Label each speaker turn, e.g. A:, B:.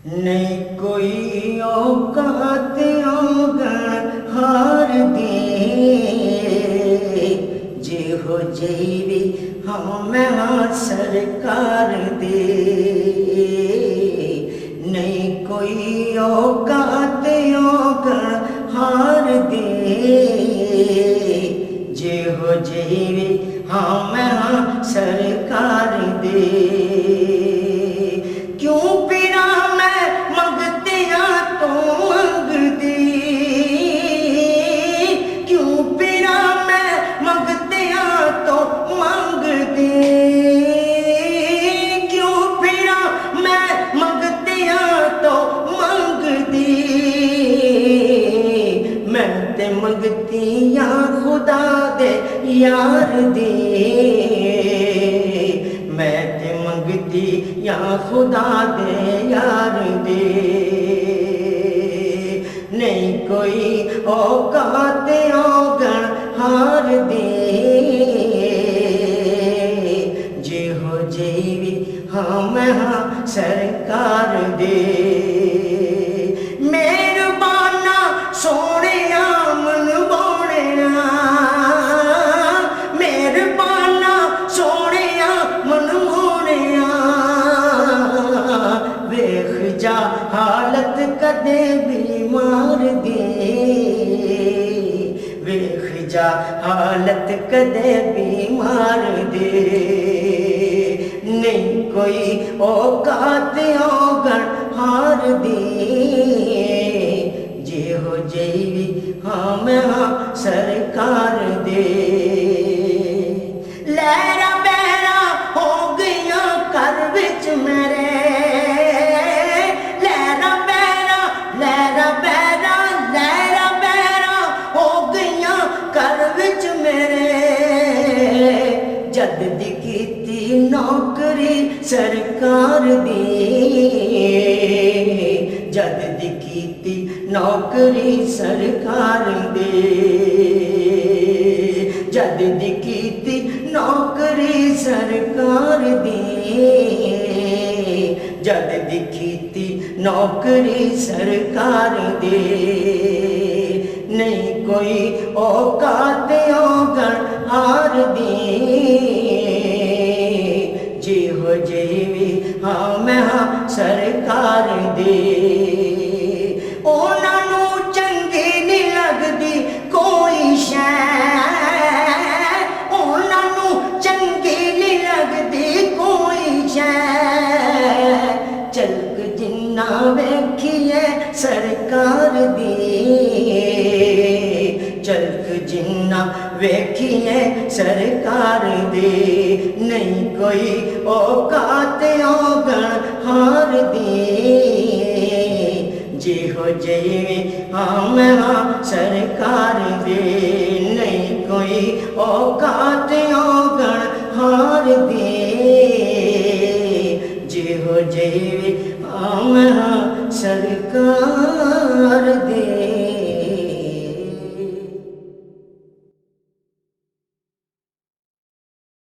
A: नहीं कोई औकात औगण हार दे जे हो जेवी हम सरकार दे। नहीं कोई औकात औगण हार दे जे हो जेवी हम सरकार दे। क्यों पिरा मैं मंगतिया तो मंग दी, क्यों पिरा मैं मंगतिया तो मंग दी, क्यों पिरा मैं मंगतिया तो मंग दी। मैं ते मंगतिया खुदा दे यार दे, मैं ते मंगती या खुदा दे यार दे। नहीं कोई औकात औगण हार दे जे हो जेवी हम सरकार दे। मेहरबाना सोने मन बोणिया, मेहरबाना सोने मन बोणिया। वेख जा हालत कदे बीमार दे, वेख जा हालत कदे बीमार दे। नहीं कोई औकात औगण हार दे जे हो जेवी हम सरकार दे। लहरा बहरा हो गया घर विच मेरे, लहरा बहरा लहरा बहरा लहरा बहरा हो गया घर विच मेरे। जद दी कीती नौकरी सरकार दी, जद दी कीती नौकरी सरकार दे, जद दी कीती नौकरी सरकार दे, जद दी कीती नौकरी सरकार दे। नहीं कोई औकात औगण हार दे जे हो जेवी हम सरकार दे। उन्होंने चंगी नहीं लगती कोई शै, उन्होंने चंगी नहीं लगती कोई शै। चलक जिन्ना वेखिए सरकार दी, चलक जिन्ना वेखिए सरकार दे। नहीं कोई औकात औगण हार दे जे हो जेवी हम सरकार दे। नहीं कोई औकात औगण हार दे जे हो जेवी हम सरकार दे।